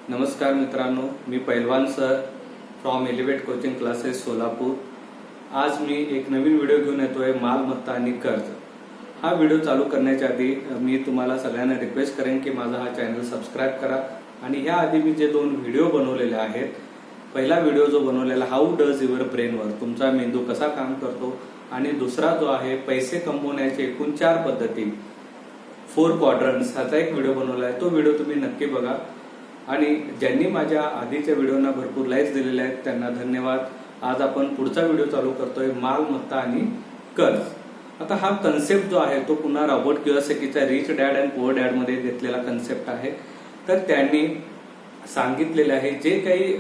नमस्कार मित्रांनो, मी पैलवान sir from elevate coaching classes Solapur. आज मी एक नवीन व्हिडिओ घेऊन येतोय मालमत्ता आणि कर्ज। हा व्हिडिओ चालू करण्याच्या आधी मी तुम्हाला सगळ्यांना रिक्वेस्ट करेन की माझा हा चॅनल सबस्क्राईब करा आणि ह्या आधी मी जे 2 व्हिडिओ बनवलेले आहेत, पहिला व्हिडिओ जो बनवलेला how does your brain work, तुमचा मेंदू कसा काम करतो, आणि दुसरा जो आहे पैसे कमवण्याचे एकूण 4 पद्धती 4 क्वाड्रंट्स, ह्याचा एक व्हिडिओ बनवला आहे। तो व्हिडिओ तुम्ही नक्की बघा आणि ज्यांनी माझ्या आधीच्या व्हिडिओना भरपूर लाईक्स दिलेले आहेत त्यांना धन्यवाद। आज आपण पुढचा व्हिडिओ चालू करतोय मालमत्ता आणि कर्ज। आता हा कन्सेप्ट जो आहे तो पुन्हा रॉबर्ट कियोसाकीच्या rich dad and poor dad मध्ये घेतलेला कन्सेप्ट आहे। तर त्यांनी सांगितलेले आहे जे काही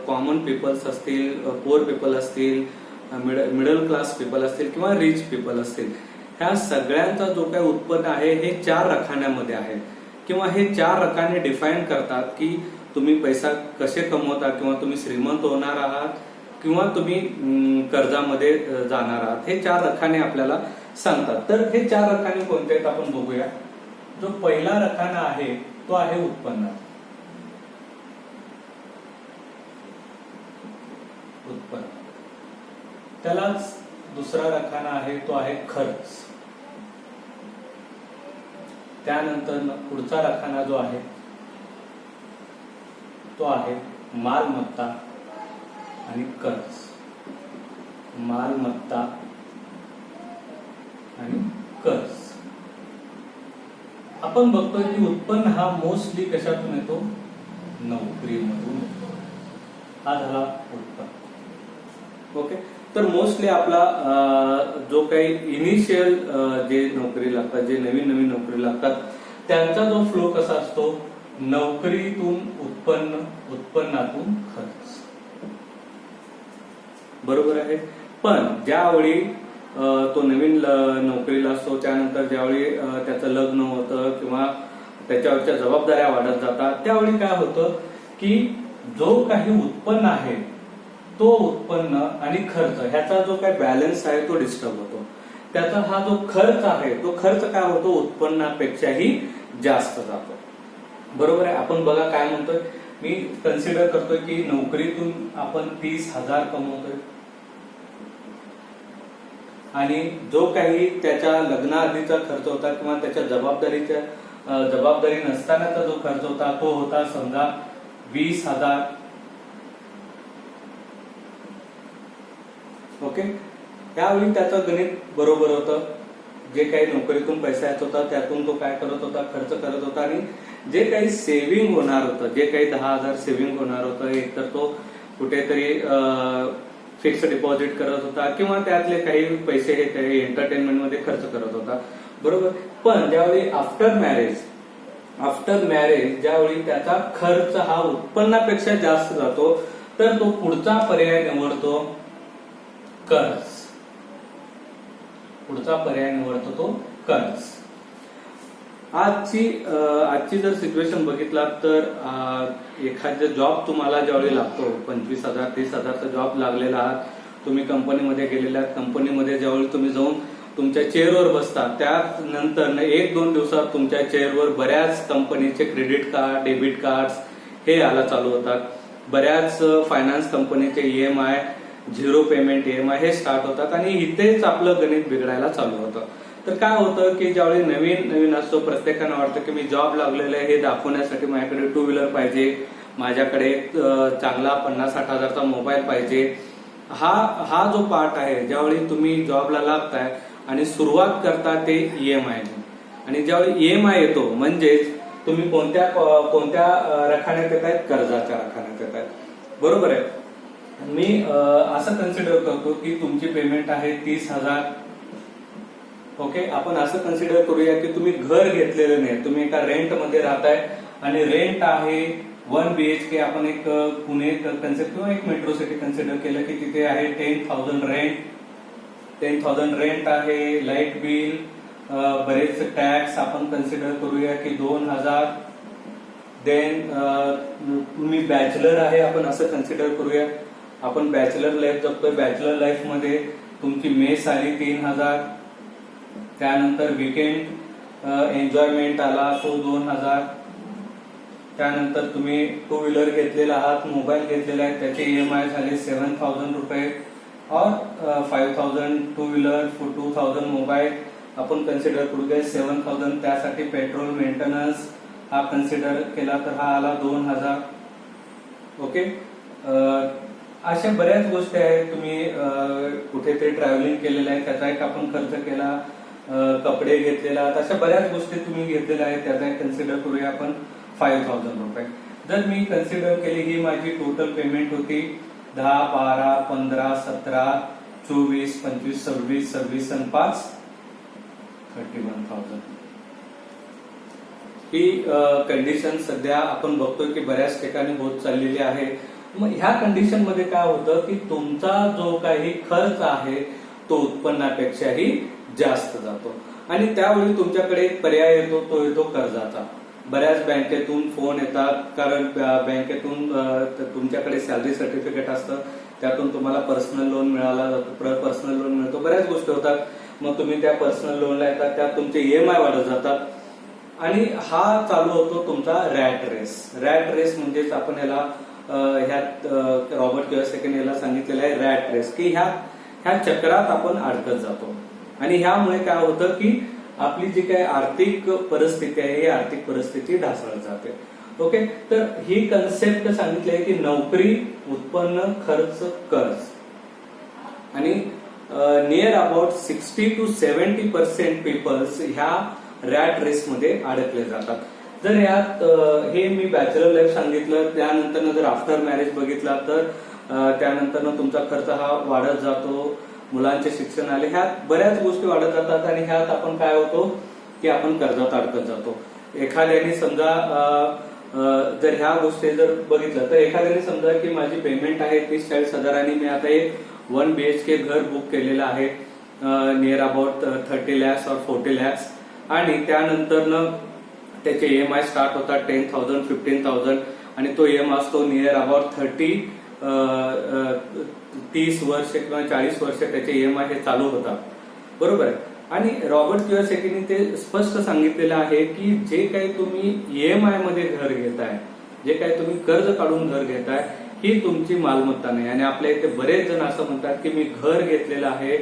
कॉमन पीपल्स असतील, पुअर पीपल असतील, मिडल क्लास पीपल असतील किंवा रिच पीपल असतील, ह्या सगळ्यांचा जो काही उत्पन्न आहे हे 4 रकान्यामध्ये आहे किंवा हे 4 रकाने डिफाईन करतात की तुम्ही पैसा कसे कमवता किंवा तुम्ही श्रीमंत होणार आहात किंवा तुम्ही कर्जामध्ये जाणार आहात। हे 4 रकाने आपल्याला सांगतात। तर हे 4 रकाने कोणते आहेत आपण बघूया। जो पहिला रकाना आहे तो आहे उत्पन्न। त्यालाच दुसरा रकाना आहे तो आहे खर्च। त्यानंतर पुढचा रकाना जो आहे तो आहे मालमत्ता आणि कर्ज। मालमत्ता आणि कर्ज आपण बघतोय की उत्पन्न हा मोस्टली कशातून येतो? नोकरीमधून येतो। हा झाला उत्पन्न। ओके, तर मोस्टली आपला जो काही इनिशियल जे नोकरी लागतात, जे नवीन नोकरी लागतात, त्यांचा जो फ्लो कसा असतो? नोकरीतून उत्पन्न, उत्पन्नातून खर्च, बरोबर आहे। पण ज्यावेळी तो नवीन नोकरीला असतो, त्यानंतर ज्यावेळी त्याचं लग्न होतं किंवा त्याच्यावरच्या जबाबदाऱ्या वाढत जातात, त्यावेळी काय होतं की जो काही उत्पन्न आहे तो उत्पन्न आणि खर्च ह्याचा जो काही बॅलन्स आहे तो डिस्टर्ब होतो। त्याचा हा जो खर्च आहे तो खर्च काय होतो? उत्पन्नापेक्षाही जास्त जातो, बरोबर आहे। आपण बघा काय म्हणतोय, मी कन्सिडर करतोय की नोकरीतून आपण 30,000 कमवतोय आणि जो काही त्याच्या लग्नाआधीचा खर्च होता किंवा त्याच्या जबाबदारी नसतानाचा जो खर्च होता तो होता समजा 20,000। ओके, त्यावेळी त्याचं गणित बरोबर होतं। जे काही नोकरीतून पैसा येत होता त्यातून तो काय करत होता? खर्च करत होता। आणि जे काही सेव्हिंग होणार होतं, जे काही 10,000 सेव्हिंग होणार होतं, एकतर तो कुठेतरी फिक्स डिपॉझिट करत होता किंवा त्यातले काही पैसे हे काही एंटरटेनमेंट मध्ये खर्च करत होता, बरोबर। पण ज्यावेळी आफ्टर मॅरेज ज्यावेळी त्याचा खर्च हा उत्पन्नापेक्षा जास्त जातो, तर तो पुढचा पर्याय निवडतो कर्ज। पुढचा पर्याय निवडतो तो कर्ज। आजची जर सिच्युएशन बघितला तर एखादा जॉब तुम्हाला ज्यावेळी लागतो, 25,000 30,000चा जॉब लागलेला आहात, तुम्ही कंपनीमध्ये गेलेला आहात, कंपनीमध्ये ज्यावेळी तुम्ही जाऊन तुमच्या चेअरवर बसता, त्यानंतर 1-2 दिवसात तुमच्या चेअरवर बऱ्याच कंपनीचे क्रेडिट कार्ड, डेबिट कार्ड्स हे यायला चालू होतात। बऱ्याच फायनान्स कंपनीचे EMI, 0 पेमेंट EMI हे स्टार्ट होतात आणि इथेच आपलं गणित बिघडायला चालू होतं। तर काय होतं की ज्यावेळी नवीन असतो, प्रत्येकानं वाटतं की मी जॉब लागलेलं आहे हे दाखवण्यासाठी माझ्याकडे 2 व्हीलर पाहिजे, माझ्याकडे चांगला 50-60 मोबाईल पाहिजे। हा जो पार्ट आहे, ज्यावेळी तुम्ही जॉबला लागताय आणि सुरुवात करता ते EMI आणि ज्यावेळी EMI येतो म्हणजेच तुम्ही कोणत्या रकान्यात येत आहेत? कर्जाच्या रकान्यात येत आहेत, बरोबर आहे। मी असं कन्सिडर करतो की तुमची पेमेंट आहे 30,000। ओके, आपण असं कन्सिडर करूया की तुम्ही घर घेतलेलं नाही, तुम्ही एका रेंट मध्ये राहताय आणि रेंट आहे 1 BHK। आपण एक पुणे कन्सेप्ट किंवा एक मेट्रो सिटी कन्सिडर केलं की तिथे आहे 10,000 रेंट आहे, लाईट बिल, बरेच टॅक्स आपण कन्सिडर करूया की 2,000। देन तुम्ही बॅचलर आहे, आपण असं कन्सिडर करूया, आपण बॅचलर लाईफ जगतोय, बॅचलर लाईफ मध्ये तुमची मेस आली 3,000, त्यानंतर विकेंड एन्जॉयमेंट आला तो 2,000, त्यानंतर तुम्ही 2 व्हीलर घेतलेला आहात, मोबाईल घेतलेला आहे, त्याचे EMI झाले 7,000 रुपये और 5,000 2 व्हीलर 2,000 मोबाईल आपण कन्सिडर करू घ्या 7,000 त्यासाठी पेट्रोल मेंटेनन्स हा कन्सिडर केला तर हा आला 2,000. ओके, अशा बऱ्याच गोष्टी आहेत. तुम्ही कुठेतरी ट्रॅव्हलिंग केलेलं आहे त्याचा एक आपण खर्च केला, कपडे घेतलेला, अशा बऱ्याच गोष्टी तुम्ही घेतलेल्या आहेत त्याचा एक कन्सिडर करूया आपण 5,000 रुपये. जर मी कन्सिडर केली ही माझी टोटल पेमेंट होती 10, 12, 15, 17, 24, 25, 26, 26 आणि 5 31,000. ही कंडिशन सध्या आपण बघतोय की बऱ्याच ठिकाणी होत चाललेली आहे. मग ह्या कंडिशन मध्ये काय होतं की तुमचा जो काही खर्च आहे तो उत्पन्नापेक्षाही जास्त जातो आणि त्यावेळी तुमच्याकडे एक पर्याय येतो, तो येतो कर्जाचा. बऱ्याच बँकेतून फोन येतात, कारण बँकेतून तुमच्याकडे सॅलरी सर्टिफिकेट असतं, त्यातून तुम्हाला पर्सनल लोन मिळाला जातो, पर्सनल लोन मिळतो, बऱ्याच गोष्टी होतात. मग तुम्ही त्या पर्सनल लोनला येतात, त्यात तुमचे EMI वाढत जातात आणि हा चालू होतो तुमचा रॅट रेस. रॅट रेस म्हणजेच आपण याला ह्यात रॉबर्ट कियोसाकी याला सांगितलेलं आहे रॅट रेस, की ह्या चक्रात आपण अडकत जातो आणि ह्यामुळे काय होतं की आपली जी काही आर्थिक परिस्थिती आहे ही आर्थिक परिस्थिती ढासळत जाते. ओके, तर ही कन्सेप्ट सांगितली आहे की नोकरी, उत्पन्न, खर्च, कर्ज आणि नियर अबाउट 60 to 70% पीपल्स ह्या रॅट रेस मध्ये अडकले जातात. जर यात हे मी बॅचलर लाईफ सांगितलं, त्यानंतर जर आफ्टर मॅरेज बघितला तर त्यानंतर तुमचा खर्च हा वाढत जातो, मुलांचे शिक्षण आले, ह्यात बऱ्याच गोष्टी वाढत जातात आणि ह्यात आपण काय होतो की आपण कर्जात अडकत जातो. एखाद्याने समजा जर ह्या गोष्टी जर बघितलं तर एखाद्याने समजा की माझी पेमेंट आहे 30-40 हजारांनी, मी आता एक 1 BHK घर बुक केलेलं आहे near about 30 lakhs or 40 lakhs आणि त्यानंतर त्याचे EMI स्टार्ट होतात 10,000, 15,000 आणि तो EMI असतो नियर अबाउट 30 वर्ष किंवा 40 वर्ष त्याचे EMI हे चालू होतात, बरोबर आहे. आणि रॉबर्ट कियोसाकीने ते स्पष्ट सांगितलेलं आहे की जे काही तुम्ही EMI मध्ये घर घेताय, जे काही तुम्ही कर्ज काढून घर घेताय, ही तुमची मालमत्ता नाही. आणि आपल्या इथे बरेच जण असं म्हणतात की मी घर घेतलेलं आहे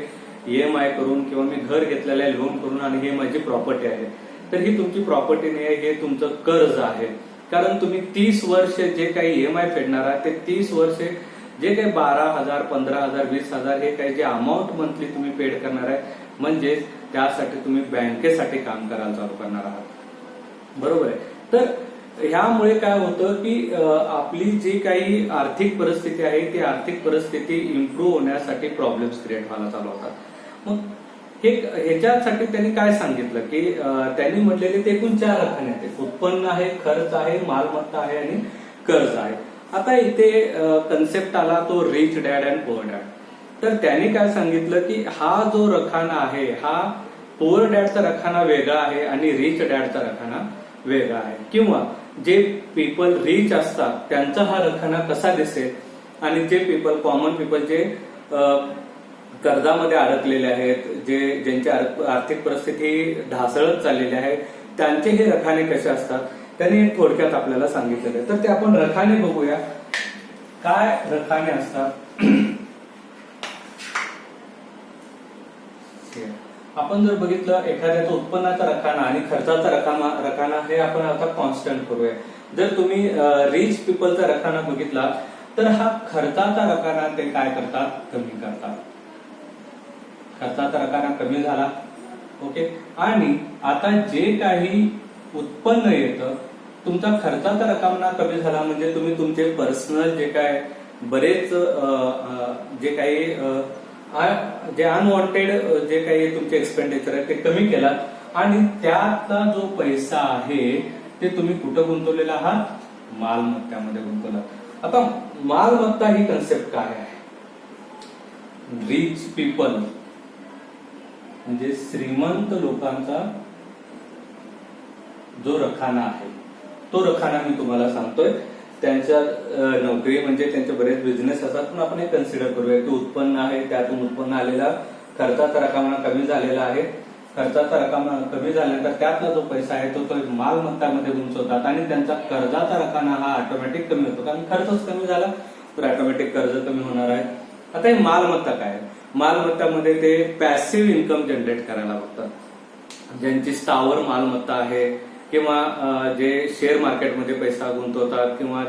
EMI करून किंवा मी घर घेतलेलं आहे लोन करून आणि हे माझी प्रॉपर्टी आहे. तर ही तुमची प्रॉपर्टी नाही आहे, हे तुमचं कर्ज आहे. कारण तुम्ही 30 वर्ष जे काही EMI फेडणार आहे ते 30 वर्षे जे काही 12,000, 15,000, 20,000 हे काही जे अमाऊंट मंथली तुम्ही पेड करणार आहे, म्हणजेच त्यासाठी तुम्ही बँकेसाठी काम करायला चालू करणार आहात, बरोबर आहे. तर ह्यामुळे काय होतं की आपली जी काही आर्थिक परिस्थिती आहे ती आर्थिक परिस्थिती इम्प्रूव्ह होण्यासाठी प्रॉब्लेम्स क्रिएट व्हायला चालू होतात. मग ह्याच्यासाठी त्यांनी काय सांगितलं की त्यांनी म्हटलेले ते एकूण 4 रखाने आहेत, उत्पन्न आहे, खर्च आहे, मालमत्ता आहे आणि कर्ज आहे. आता इथे कन्सेप्ट आला तो rich dad and poor dad. तर त्यांनी काय सांगितलं की हा जो रखाना आहे हा पुअर डॅडचा रखाना वेगळा आहे आणि रिच डॅडचा रखाना वेगळा आहे. किंवा जे पीपल रिच असतात त्यांचा हा रखाना कसा दिसेल आणि जे पीपल कॉमन पीपल जे कर्जामध्ये अडकलेले आहेत, जे ज्यांची आर्थिक परिस्थिती ढासळत चाललेली आहे, त्यांचे हे रखाने कसे असतात त्यांनी थोडक्यात आपल्याला सांगितलेलं आहे. तर ते आपण रखाने बघूया, काय रखाने असतात. आपण जर बघितलं एखाद्याचा उत्पन्नाचा रखाना आणि खर्चाचा रखाना हे आपण आता कॉन्स्टंट करूया. जर तुम्ही रिच पीपलचा रखाना बघितला तर हा खर्चाचा रखाना ते काय करतात, कमी करतात. खर्चाचा रखाना कमी झाला, ओके. आणि आता जे काही उत्पन्न येतं, तुमचा खर्चाचा रकाना कमी झाला म्हणजे तुम्ही तुमचे पर्सनल जे काय बरेच जे काही जे अनवॉन्टेड जे काही तुमचे एक्सपेंडिचर आहे ते कमी केलात आणि त्याचा जो पैसा आहे ते तुम्ही कुठं गुंतवलेला आहात, मालमत्तामध्ये गुंतवलात. आता मालमत्ता ही कन्सेप्ट काय आहे. रिच पीपल म्हणजे श्रीमंत लोकांचा जो रखाना आहे तो रखाना मी तुम्हाला सांगतोय. त्यांच्या नोकरी म्हणजे त्यांचे बरेच बिझनेस असतात, पण आपण हे कन्सिडर करूया की उत्पन्न आहे, त्यातून उत्पन्न आलेला खर्चाचा रकाना कमी झालेला आहे खर्चाचा रक्कम कमी झाल्यानंतर त्यातला जो पैसा आहे तो मालमत्तामध्ये गुंतवतात आणि त्यांचा कर्जाचा रकाना हा ऑटोमॅटिक कमी होतो, कारण खर्चच कमी झाला तर ऑटोमॅटिक कर्ज कमी होणार आहे. आता हे मालमत्ता काय आहे? मालमत्तामध्ये ते पॅसिव्ह इन्कम जनरेट करायला बघतात. ज्यांची स्थावर मालमत्ता आहे किंवा जे शेअर मार्केटमध्ये पैसा गुंतवतात किंवा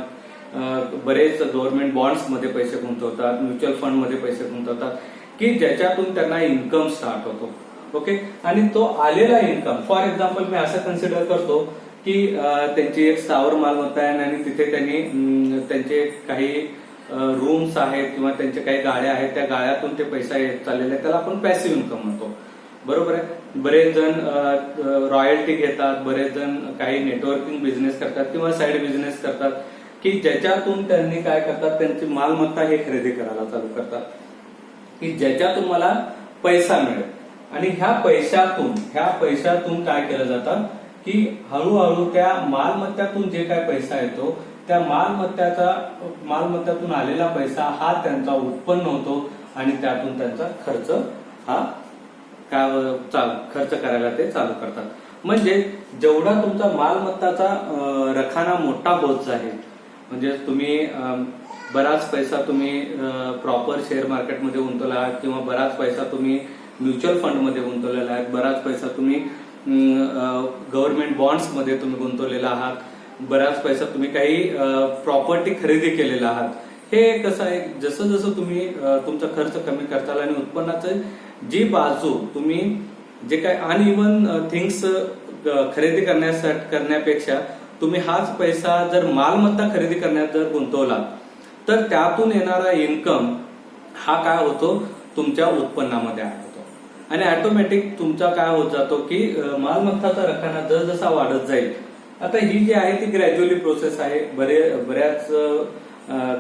बरेच गव्हर्नमेंट बॉन्ड्समध्ये पैसे गुंतवतात, म्युच्युअल फंडमध्ये पैसे गुंतवतात की ज्याच्यातून त्यांना इन्कम स्टार्ट होतो. ओके, आणि तो आलेला इन्कम, फॉर एक्झाम्पल मी असं कन्सिडर करतो की त्यांची एक स्थावर मालमत्ता आहे आणि तिथे त्यांनी त्यांचे काही रूम्स आहेत किंवा त्यांचे काही गाड्या आहेत, त्या गाड्यातून ते पैसा येत चाललेला आहे, त्याला आपण पॅसिव्ह इन्कम म्हणतो. बरोबर आहे. बरेच जण रॉयल्टी घेतात, बरेच जण काही नेटवर्किंग बिझनेस करतात किंवा साईड बिझनेस करतात की ज्याच्यातून त्यांनी काय करतात, त्यांची मालमत्ता हे खरेदी करायला चालू करतात की ज्याच्यातून मला पैसा मिळेल. आणि ह्या पैशातून काय केलं जातं की हळूहळू त्या मालमत्त्यातून जे काय पैसा येतो त्या मालमत्त्यातून आलेला पैसा हा त्यांचा उत्पन्न होतो आणि त्यातून त्यांचा खर्च हा खर्च करायला ते चालू करतात. म्हणजे जेवढा तुमचा मालमत्ताचा रखाना मोठा होत जाईल, म्हणजे तुम्ही बराच पैसा तुम्ही प्रॉपर शेअर मार्केटमध्ये गुंतवला आहात किंवा बराच पैसा तुम्ही म्युच्युअल फंडमध्ये गुंतवलेला आहे, बराच पैसा तुम्ही गव्हर्नमेंट बॉन्ड्समध्ये तुम्ही गुंतवलेला आहात, बराच पैसा तुम्ही काही प्रॉपर्टी खरेदी केलेला आहात. हे कसं आहे, जसं जसं तुम्ही तुमचा खर्च कमी करताल आणि उत्पन्नाचं जी बाजू तुम्ही जे काय अनइव्हन थिंग्स खरेदी करण्यापेक्षा तुम्ही हाच पैसा जर मालमत्ता खरेदी करण्यात जर गुंतवला तर त्यातून येणारा इन्कम हा काय होतो, तुमच्या उत्पन्नामध्ये आहे आणि ऑटोमॅटिक तुमचा काय होत जातो की मालमत्ताचा रकाना जसजसा वाढत जाईल. आता ही जी आहे ती ग्रॅज्युअली प्रोसेस आहे. बऱ्याच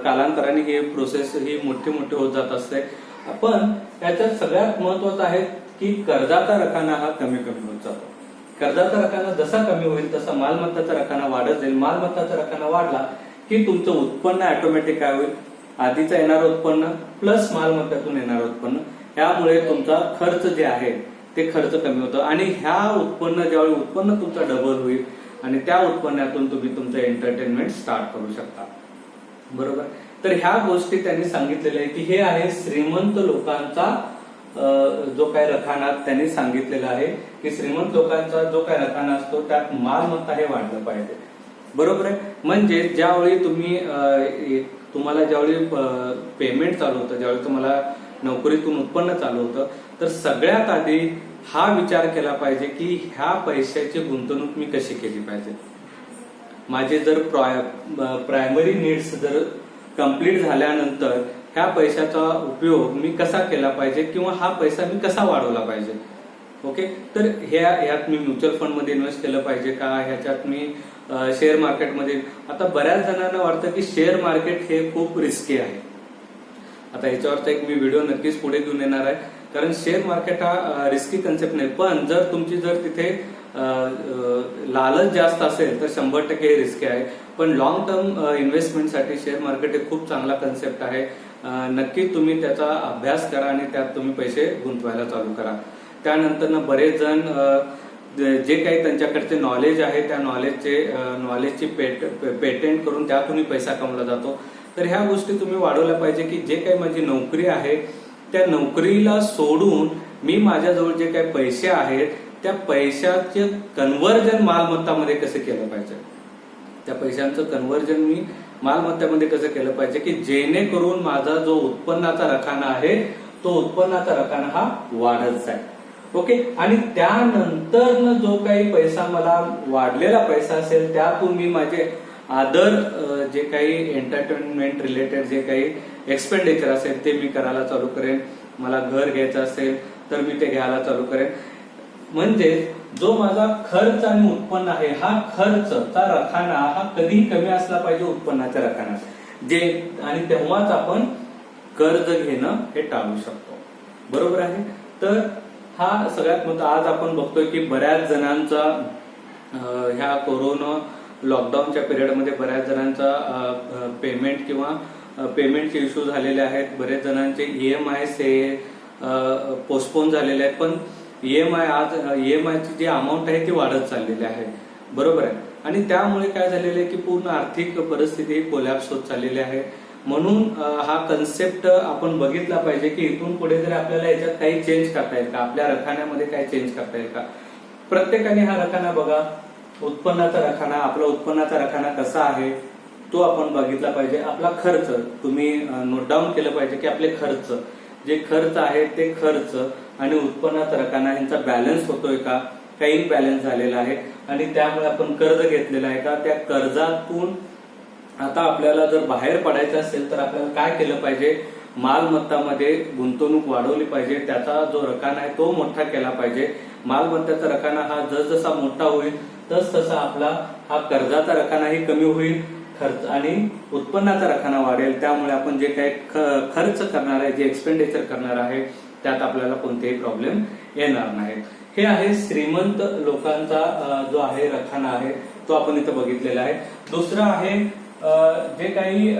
कालांतराने ही प्रोसेस ही मोठी होत जात असते. पण त्याच्यात सगळ्यात महत्वाचं आहे की कर्जाचा रकाना हा कमी होत जातो. कर्जाचा रकाना जसा कमी होईल तसा मालमत्ताचा रकाना वाढत जाईल. मालमत्ताचा रकाना वाढला की तुमचं उत्पन्न ऑटोमॅटिक काय होईल, आधीचं येणारं उत्पन्न प्लस मालमत्तातून येणारं उत्पन्न, त्यामुळे तुमचा खर्च जे आहे ते खर्च कमी होतं आणि ज्यावेळी उत्पन्न तुमचा डबल होईल आणि त्या उत्पन्नातून तुम्ही तुमचं एंटरटेनमेंट स्टार्ट करू शकता. बरोबर. तर ह्या गोष्टी त्यांनी सांगितलेल्या आहे की हे आहे श्रीमंत लोकांचा जो काय रखाना त्यांनी सांगितलेला आहे की श्रीमंत लोकांचा जो काय रखाना असतो त्यात मालमत्ता हे वाढलं पाहिजे. बरोबर आहे. म्हणजे ज्यावेळी तुम्हाला ज्यावेळी पेमेंट चालू होतं, ज्यावेळी तुम्हाला नोकरीतून उत्पन्न चालू होतं, तर सगळ्यात आधी हा विचार केला पाहिजे की ह्या पैशाची गुंतवणूक मी कशी केली पाहिजे. माझे जर प्रायमरी नीड्स जर कंप्लीट झाल्यानंतर ह्या पैशाचा उपयोग मी कसा केला पाहिजे किंवा हा पैसा मी कसा वाढवला पाहिजे. ओके, तर ह्यात मी म्युच्युअल फंडमध्ये इन्व्हेस्ट केलं पाहिजे का, ह्याच्यात मी शेअर मार्केटमध्ये. आता बऱ्याच जणांना वाटतं की शेअर मार्केट हे खूप रिस्की आहे. आता याच्यावरचा एक मी व्हिडिओ नक्कीच पुढे घेऊन येणार आहे, कारण शेअर मार्केट हा रिस्की कन्सेप्ट नाही. पण जर तुमची तिथे लालच जास्त असेल तर 100% हे रिस्की आहे. पण लॉंग टर्म इन्व्हेस्टमेंटसाठी शेअर मार्केट हे खूप चांगला कन्सेप्ट आहे. नक्की तुम्ही त्याचा अभ्यास करा आणि त्यात तुम्ही पैसे गुंतवायला चालू करा. त्यानंतर बरेच जण जे काही त्यांच्याकडचे नॉलेज आहे त्या नॉलेजची पेटेंट करून त्यातूनही पैसा कमवला जातो. तर ह्या गोष्टी तुम्ही वाढवल्या पाहिजे की जे काही माझी नोकरी आहे त्या नोकरीला सोडून मी माझ्याजवळ जे काही पैसे आहेत त्या पैशाचे कन्व्हर्जन मालमत्तामध्ये कसं केलं पाहिजे, त्या पैशांचं कन्व्हर्जन मी मालमत्तामध्ये कसं केलं पाहिजे की जेणेकरून माझा जो उत्पन्नाचा रकाना आहे तो उत्पन्नाचा रकाना हा वाढत जाईल. ओके, आणि त्यानंतर जो काही पैसा मला वाढलेला पैसा असेल त्यातून मी माझे अदर जे काही एंटरटेनमेंट रिलेटेड जे काही एक्सपेंडिचर असेल ते मी करायला चालू करेन. मला घर घ्यायचं असेल तर मी ते घ्यायला चालू करेन. म्हणजे जो माझा खर्च आणि उत्पन्न आहे हा खर्चचा रकाना हा कधीही कमी असला पाहिजे उत्पन्नाच्या रकाना आणि तेव्हाच आपण कर्ज घेणं हे टाळू शकतो. बरोबर आहे. तर हा सगळ्यात मोठा आज आपण बघतोय की बऱ्याच जणांचा ह्या कोरोना लॉकडाऊनच्या पिरियडमध्ये बऱ्याच जणांचा पेमेंट किंवा पेमेंटचे इश्यू झालेले आहेत. बरेच जणांचे EMIs हे पोस्टपोन झालेले आहेत. पण EMI आज EMI ची जी अमाऊंट आहे ती वाढत चाललेली आहे, बरोबर आहे. आणि त्यामुळे काय झालेलं आहे की पूर्ण आर्थिक परिस्थिती कोलॅप्स होत चाललेली आहे. म्हणून हा कन्सेप्ट आपण बघितला पाहिजे की इथून पुढे जर आपल्याला याच्यात काही चेंज करता येईल का, आपल्या रखान्यामध्ये काही चेंज करता येईल का. प्रत्येकाने हा रखाना बघा, उत्पन्नाचा रखाना, आपला उत्पन्नाचा रखाना कसा आहे तो आपण बघितला पाहिजे. आपला खर्च तुम्ही नोट डाऊन केलं पाहिजे की आपले खर्च जे खर्च आहे ते खर्च आणि उत्पन्नाचा रखाना यांचा बॅलन्स होतोय का, काही इनबॅलन्स झालेला आहे आणि त्यामुळे आपण कर्ज घेतलेला आहे का, त्या कर्जातून आता आपल्याला जर बाहेर पडायचं असेल तर आपल्याला काय केलं पाहिजे, मालमत्तामध्ये गुंतवणूक वाढवली पाहिजे, त्याचा जो रकाना आहे तो मोठा केला पाहिजे. मालमत्तेचा रकाना हा जसजसा मोठा होईल तसतसा आपला हा कर्जाचा रकानाही कमी होईल, खर्च आणि उत्पन्नाचा रकाना वाढेल. त्यामुळे आपण जे काही खर्च करणार आहे, जे एक्सपेंडिचर करणार आहे त्यात आपल्याला कोणतेही प्रॉब्लेम येणार नाहीत. हे आहे श्रीमंत लोकांचा जो आहे रखाना आहे तो आपण इथं बघितलेला आहे. दुसरं आहे जे काही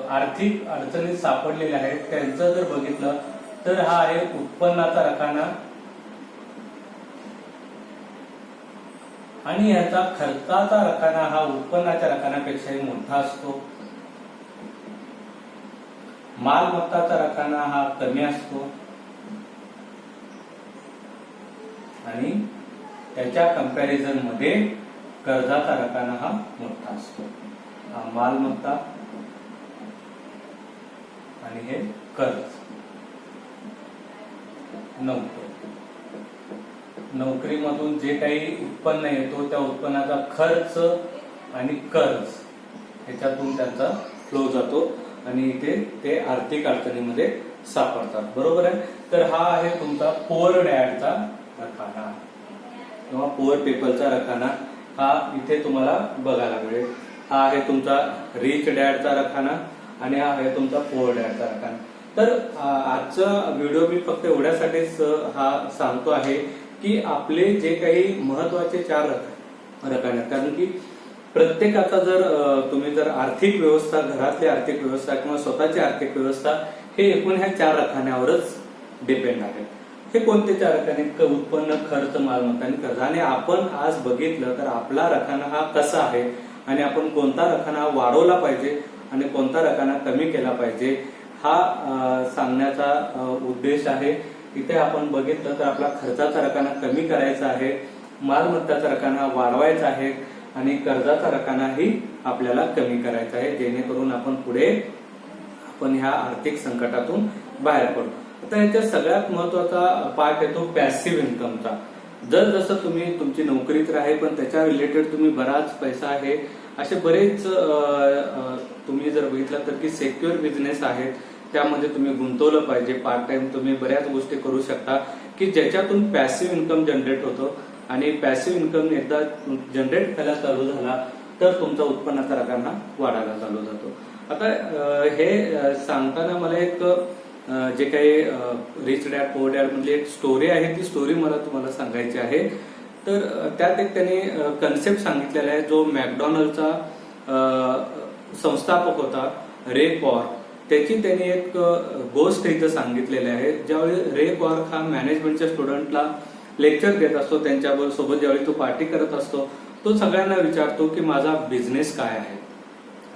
आर्थिक अडचणीत सापडलेले आहेत त्यांचं जर बघितलं तर हा आहे उत्पन्नाचा रखाना आणि याचा खर्चाचा रकाना हा उत्पन्नाच्या रकानापेक्षाही मोठा असतो. मालमत्ताचा रकाना हा कमी असतो आणि त्याच्या कंपॅरिझन मध्ये कर्जाचा रकाना हा मोठा असतो. हा मालमत्ता आणि हे कर्ज. नोकरीमधून जे काही उत्पन्न येतो त्या उत्पन्नाचा खर्च आणि कर्ज ह्याच्यातून त्यांचा फ्लो जातो आणि इथे ते आर्थिक अडचणीमध्ये सापडतात, बरोबर आहे. तर हा आहे तुमचा पुअर डॅडचा रकाना किंवा पुअर पीपलचा रकाना. हा इथे तुम्हाला बघायला मिळेल. हा आहे तुमचा रिच डॅडचा रकाना आणि हा आहे तुमचा पुअर डॅडचा रकाना. तर आजचा व्हिडिओ मी फक्त एवढ्यासाठीच हा सांगतो आहे की आपले जे काही महत्वाचे 4 रकाने, कारण की प्रत्येकाचा जर तुम्ही जर आर्थिक व्यवस्था, घरातली आर्थिक व्यवस्था किंवा स्वतःची आर्थिक व्यवस्था हे एकूण ह्या 4 रकान्यावरच डिपेंड आहे. हे कोणते 4 रकाने, उत्पन्न, खर्च, मालमत्ता आणि कर्ज. आणि आपण आज बघितलं तर आपला रकाना हा कसा आहे आणि आपण कोणता रकाना वाढवला पाहिजे आणि कोणता रकाना कमी केला पाहिजे हा सांगण्याचा उद्देश आहे. इथे आपण बघितलं तर आपला खर्चाचा रकाना कमी करायचा आहे, मालमत्ताचा रकाना वाढवायचा आहे आणि कर्जाचा रकानाही आपल्याला कमी करायचा आहे, जेणेकरून आपण पुढे ह्या आर्थिक संकटातून बाहेर पडू. आता याच्या सगळ्यात महत्वाचा पार्ट येतो पॅसिव्ह इन्कमचा. जर जसं तुम्ही तुमची नोकरी तर आहे पण त्याच्या रिलेटेड तुम्ही बराच पैसा आहे, असे बरेच तुम्ही जर बघितलं तर की सेक्युअर बिझनेस आहेत, त्यामध्ये तुम्ही गुंतवलं पाहिजे. पार्ट टाइम तुम्ही बऱ्याच गोष्टी करू शकता की ज्याच्यातून पॅसिव्ह इन्कम जनरेट होतो आणि पॅसिव्ह इन्कम एकदा जनरेट व्हायला चालू झाला तर तुमचा उत्पन्नाचा रकाना वाढायला चालू जातो. आता हे सांगताना मला एक जे काही रिच डॅड पुअर डॅड मधली एक स्टोरी आहे, ती स्टोरी मला तुम्हाला सांगायची आहे. तर त्यात एक त्याने कन्सेप्ट सांगितलेला आहे जो मॅकडॉनल्डचा संस्थापक होता रे क्वार्क. त्याची त्यांनी एक गोष्ट इथं सांगितलेली आहे. ज्यावेळी रे क्वार्क हा मॅनेजमेंटच्या स्टुडंटला लेक्चर देत असतो, त्यांच्या सोबत ज्यावेळी तो पार्टी करत असतो, तो सगळ्यांना विचारतो की माझा बिझनेस काय आहे.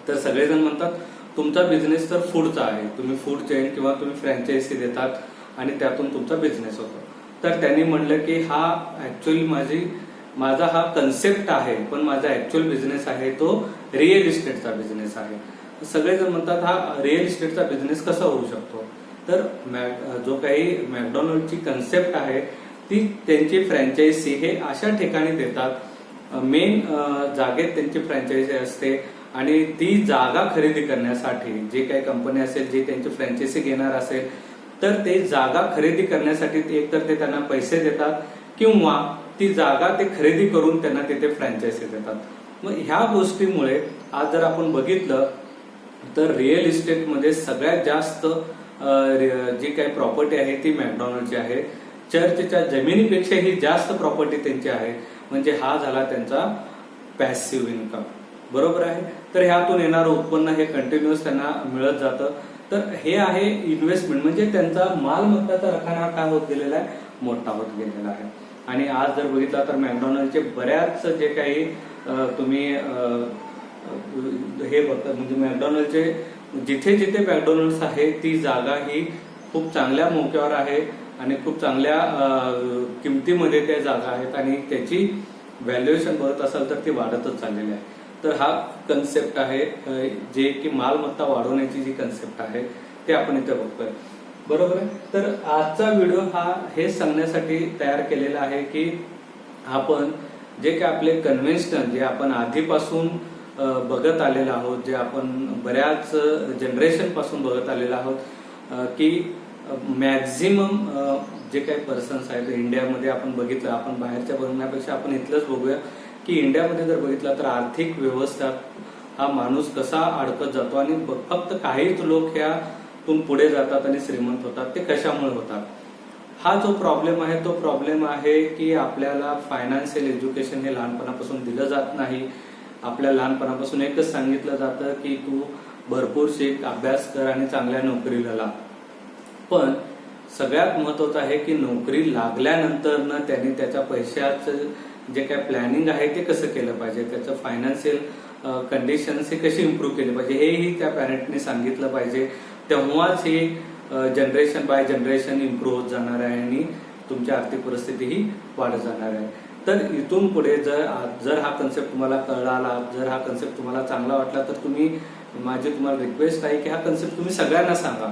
तर सगळेजण म्हणतात तुमचा बिझनेस तर फूडचा आहे, तुम्ही फूड चेन किंवा तुम्ही फ्रँचायझी देतात आणि त्यातून तुमचा बिझनेस होतो. तर त्यांनी म्हणलं की हा ऍक्च्युअली माझा हा कन्सेप्ट आहे, पण माझा ऍक्च्युअल बिझनेस आहे तो रिअल इस्टेटचा बिझनेस आहे. सगळेजण म्हणतात हा रिअल इस्टेटचा बिझनेस कसा होऊ शकतो. तर जो काही मॅकडॉनल्डची कन्सेप्ट आहे ती त्यांची फ्रँचायझी हे अशा ठिकाणी देतात, मेन जागेत त्यांची फ्रँचायझी असते आणि ती जागा खरेदी करण्यासाठी जे काही कंपनी असेल जे त्यांची फ्रँचायझी घेणार असेल तर ते जागा खरेदी करण्यासाठी एकतर ते त्यांना पैसे देतात किंवा ती जागा ते खरेदी करून त्यांना तिथे फ्रँचायझी देतात. मग ह्या गोष्टीमुळे आज जर आपण बघितलं तर रिअल इस्टेटमध्ये सगळ्यात जास्त जी काही प्रॉपर्टी आहे ती मॅकडॉनल्डची आहे. चर्चच्या जमिनीपेक्षाही जास्त प्रॉपर्टी त्यांची आहे. म्हणजे हा झाला त्यांचा पॅसिव्ह इन्कम, बरोबर आहे. तर ह्यातून येणारं उत्पन्न हे कंटिन्युअस त्यांना मिळत जातं. तर हे आहे इन्व्हेस्टमेंट, म्हणजे त्यांचा मालमत्ताचा रकाना काय होत गेलेला आहे मोठा होत गेलेला आहे. आणि आज जर बघितला तर मॅकडॉनल्डचे बऱ्याच जे काही तुम्ही हे बघता, म्हणजे मॅकडॉनल्डचे जिथे जिथे मॅकडॉनल्ड्स आहे ती जागा ही खूप चांगल्या मोक्यावर आहे आणि खूप चांगल्या किमतीमध्ये त्या जागा आहेत आणि त्याची व्हॅल्युएशन बघत असाल तर ती वाढतच चाललेली आहे. तर हा कन्सेप्ट आहे, जे की मालमत्ता वाढवण्याची जी कन्सेप्ट आहे ते आपण इथे बघतोय, बरोबर आहे. तर आजचा व्हिडिओ हा हे सांगण्यासाठी तयार केलेला आहे की आपण जे काही आपले कन्व्हेन्शनल, जे आपण आधीपासून बघत आलेलो आहोत, जे आपण बऱ्याच जनरेशन पासून बघत आलेलो आहोत, की मॅक्झिमम जे काही पर्सन्स आहेत इंडियामध्ये आपण बघितलं, आपण बाहेरच्या बघण्यापेक्षा आपण इथलंच बघूया की इंडियामध्ये जर बघितलं तर आर्थिक व्यवस्थेत हा माणूस कसा अडकत जातो आणि फक्त काहीच लोक ह्यातून पुढे जातात आणि श्रीमंत होतात. ते कशामुळे होतात? हा जो प्रॉब्लेम आहे तो प्रॉब्लेम आहे की आपल्याला फायनान्शियल एज्युकेशन हे लहानपणापासून दिलं जात नाही. आपल्या लहानपणापासून एकच सांगितलं जातं की तू भरपूर शिक, अभ्यास कर आणि चांगल्या नोकरीला लाग. पण सगळ्यात महत्वाचं आहे की नोकरी लागल्यानंतर ना त्यांनी त्याच्या पैशाचं जे काय प्लॅनिंग आहे ते कसं केलं पाहिजे, त्याचं फायनान्शियल कंडिशन्स हे कशी इम्प्रूव्ह केली पाहिजे हेही त्या पॅरेंटने सांगितलं पाहिजे. तेव्हाच ही जनरेशन बाय जनरेशन इम्प्रूव्ह होत जाणार आहे आणि तुमची आर्थिक परिस्थिती ही वाढत जाणार आहे. तर इथून पुढे जर हा कन्सेप्ट तुम्हाला कळला, जर हा कन्सेप्ट तुम्हाला चांगला वाटला तर माझी तुम्हाला रिक्वेस्ट आहे की हा कन्सेप्ट तुम्ही सगळ्यांना सांगा.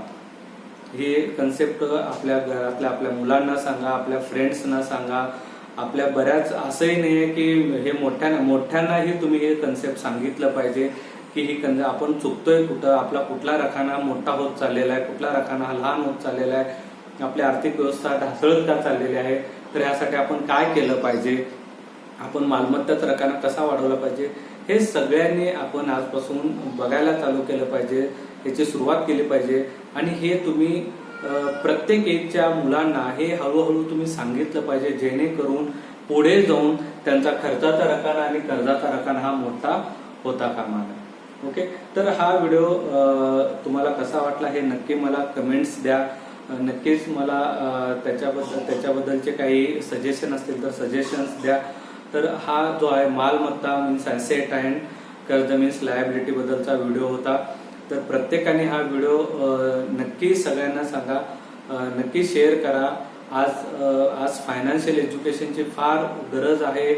हे कन्सेप्ट आपल्या घरातल्या आपल्या मुलांना सांगा, आपल्या फ्रेंड्सना सांगा. आपल्या बऱ्याच असंही नाहीये की हे मोठ्यांनाही तुम्ही हे कन्सेप्ट सांगितलं पाहिजे की ही आपण चुकतोय कुठं, आपला कुठला रखाना मोठा होत चाललेला आहे, कुठला रखाना लहान होत चाललेला आहे, आपली आर्थिक व्यवस्था ढासळत का चाललेली आहे. तर यासाठी आपण काय केलं पाहिजे, आपण मालमत्ताचा रकाना कसा वाढवला पाहिजे, हे सगळ्यांनी आपण आजपासून बघायला चालू केलं पाहिजे, याची सुरुवात केली पाहिजे. आणि हे तुम्ही प्रत्येक एजच्या मुलांना हे हळूहळू तुम्ही सांगितलं पाहिजे, जेणेकरून पुढे जाऊन त्यांचा खर्चाचा रकाना आणि कर्जाचा रकाना हा मोठा होता कामा नये. ओके, तर हा व्हिडिओ तुम्हाला कसा वाटला हे नक्की मला कमेंट्स द्या. नक्कीच मला त्याच्याबद्दलचे काही सजेशन असतील तर सजेशन्स द्या. तर हा जो आहे मालमत्ता मीन्स ॲसेट अँड कर्ज मीन्स लायबिलिटी बद्दलचा व्हिडिओ होता. तर प्रत्येकाने हा व्हिडिओ नक्की सगळ्यांना सांगा, नक्की शेअर करा. आज फायनान्शियल एज्युकेशनची फार गरज आहे.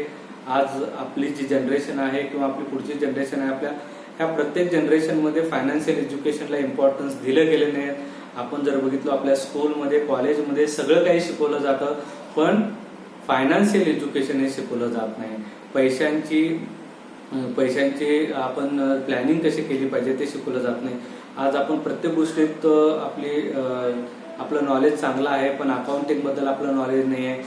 आज आपली जी जनरेशन आहे किंवा आपली पुढची जनरेशन आहे, ह्या प्रत्येक जनरेशनमध्ये फायनान्शियल एज्युकेशनला इम्पॉर्टन्स दिलं गेले नाही. आपण जर बघितलं आपल्या स्कूलमध्ये, कॉलेजमध्ये सगळं काही शिकवलं जातं, पण फायनान्शियल एज्युकेशन हे शिकवलं जात नाही. पैशांची आपण प्लॅनिंग कशी केली पाहिजे ते शिकवलं जात नाही. आज आपण प्रत्येक गोष्टीत आपलं नॉलेज चांगलं आहे, पण अकाउंटिंग बद्दल आपलं नॉलेज नाही आहे,